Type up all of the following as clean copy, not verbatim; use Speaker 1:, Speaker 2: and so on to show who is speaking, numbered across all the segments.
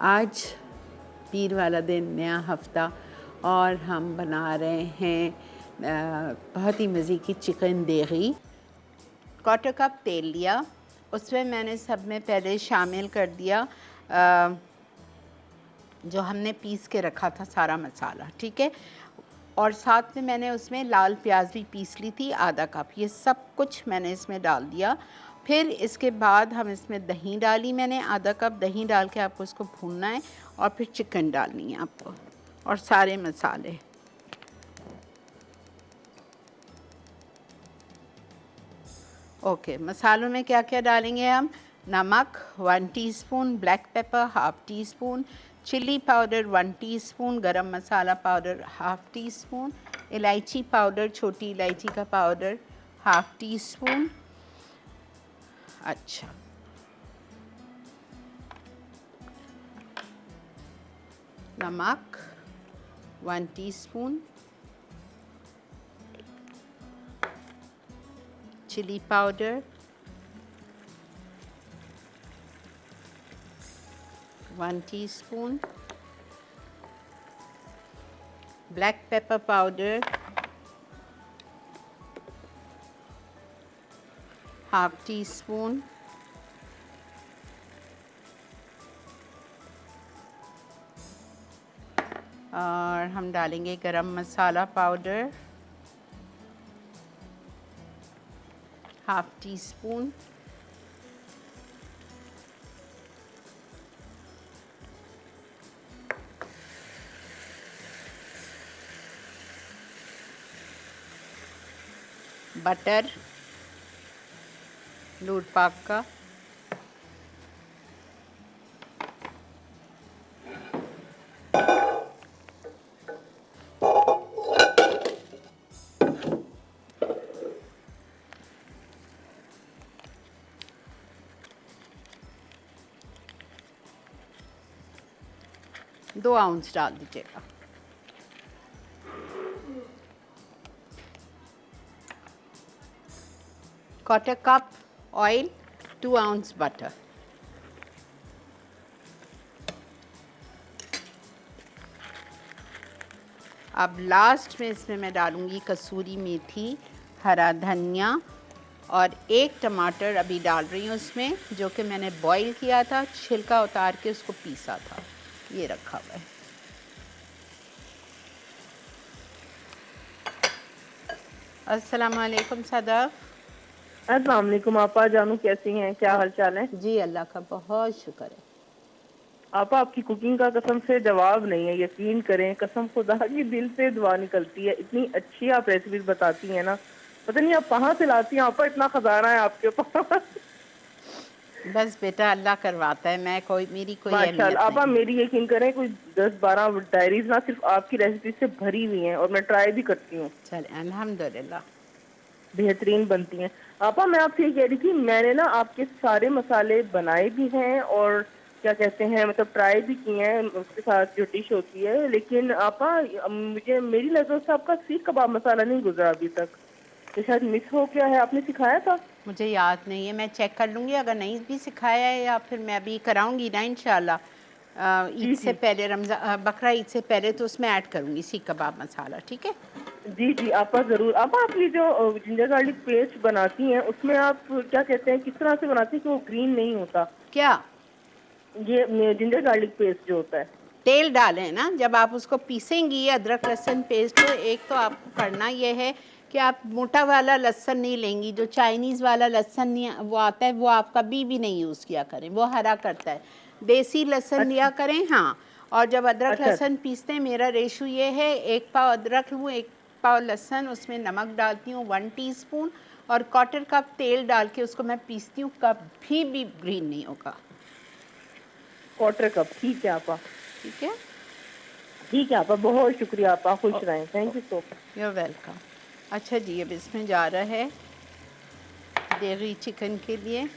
Speaker 1: आज पीर वाला दिन, नया हफ्ता, और हम बना रहे हैं बहुत ही मज़े की चिकन देगी। 1/4 कप तेल लिया, उसमें मैंने सब में पहले शामिल कर दिया जो हमने पीस के रखा था सारा मसाला, ठीक है। और साथ में मैंने उसमें लाल प्याज भी पीस ली थी, आधा कप। ये सब कुछ मैंने इसमें डाल दिया। फिर इसके बाद हम इसमें दही डाली, मैंने आधा कप दही डाल के आपको इसको भूनना है, और फिर चिकन डालनी है आपको और सारे मसाले। ओके, मसालों में क्या क्या डालेंगे हम? नमक 1 teaspoon, black pepper 1/2 teaspoon, chili powder 1 teaspoon, garam masala powder 1/2 teaspoon, इलायची पाउडर, छोटी इलायची का पाउडर 1/2 टीस्पून। अच्छा, नमक 1 teaspoon, chili powder 1 teaspoon, black pepper powder 1/2 teaspoon, और हम डालेंगे गरम मसाला पाउडर 1/2 टीस्पून, बटर लूट पाक का, दो आउंस डाल दीजिएगा। Quarter cup oil, 2 ounce butter. अब लास्ट में इसमें मैं डालूंगी कसूरी मेथी, हरा धनिया, और 1 टमाटर अभी डाल रही हूँ उसमें, जो कि मैंने बॉईल किया था, छिलका उतार के उसको पीसा था, ये रखा हुआ है। अस्सलाम वालेकुम सदाफ।
Speaker 2: अस्सलाम वालेकुम आपा, जानू कैसी हैं, क्या हाल चाल है?
Speaker 1: जी अल्लाह का बहुत शुक्र है।
Speaker 2: आपा, आपकी कुकिंग का कसम से जवाब नहीं है, यकीन करें, कसम खुदा की दिल से दुआ निकलती है। इतनी अच्छी आप रेसिपीज बताती हैं ना, पता नहीं आप कहाँ से लाती हैं आपा, इतना खजाना है आपके पास।
Speaker 1: बस बेटा अल्लाह करवाता है, मैं कोई मेरी कोई
Speaker 2: माशाल्लाह
Speaker 1: अहमियत
Speaker 2: आपा,
Speaker 1: नहीं।
Speaker 2: मेरी यकीन करें कोई 10-12 डायरीज ना सिर्फ आपकी रेसिपी से भरी हुई हैं, और मैं ट्राई भी करती हूँ,
Speaker 1: चल अल्हम्दुलिल्लाह।
Speaker 2: बेहतरीन बनती हैं। आपा, मैं आपसे ये कह रही थी, मैंने ना आपके सारे मसाले बनाए भी हैं और क्या कहते हैं, मतलब ट्राई भी किए हैं उसके साथ जो डिश होती है, लेकिन आपा मुझे मेरी नज़र से आपका सीख कबाब मसाला नहीं गुजरा अभी तक, तो शायद मिस हो गया है। आपने सिखाया था?
Speaker 1: मुझे याद नहीं है, मैं चेक कर लूँगी, अगर नहीं भी सिखाया है या फिर मैं अभी कराऊंगी ना इंशाल्लाह ईद
Speaker 2: जी
Speaker 1: से
Speaker 2: जी
Speaker 1: पहले, रमज़ान बकरा ईद से पहले, तो उसमें ऐड करूँगी सीख कबाब मसाला, ठीक है।
Speaker 2: जी जी आपा, ज़रूर। आपा, आप ये जो जिंजर गार्लिक पेस्ट बनाती हैं, उसमें आप क्या कहते हैं, किस तरह से बनाती हैं कि वो ग्रीन नहीं होता?
Speaker 1: क्या?
Speaker 2: ये जिंजर गार्लिक पेस्ट जो होता है,
Speaker 1: तेल डालें ना जब आप उसको पीसेंगी अदरक लहसुन पेस्ट, तो एक तो आपको करना ये है कि आप मोटा वाला लहसुन नहीं लेंगी, जो चाइनीज़ वाला लहसुन नहीं वो आता है, वो आप कभी भी नहीं यूज़ किया करें, वो हरा करता है। देसी लहसुन लिया
Speaker 2: अच्छा
Speaker 1: करें। हाँ, और जब अदरक
Speaker 2: अच्छा
Speaker 1: लहसुन पीसते हैं, मेरा रेशो ये है, 1 पाव अदरक लूँ, 1 पाव लहसुन, उसमें नमक डालती हूँ 1 टीस्पून, और 1/4 कप तेल डाल के उसको मैं पीसती हूँ, कभी भी ग्रीन नहीं होगा।
Speaker 2: 1/4 कप, ठीक है आपा,
Speaker 1: ठीक है,
Speaker 2: ठीक है आपा, बहुत शुक्रिया आपा, खुश रहें, thank you so much.
Speaker 1: You welcome. अच्छा जी, अब इसमें जा रहा है देगी चिकन के लिए।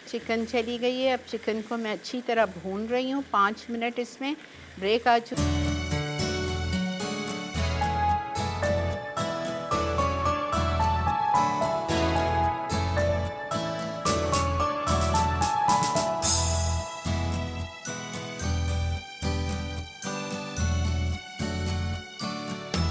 Speaker 1: चिकन चली गई है, अब चिकन को मैं अच्छी तरह भून रही हूँ, 5 मिनट इसमें ब्रेक आ चुका।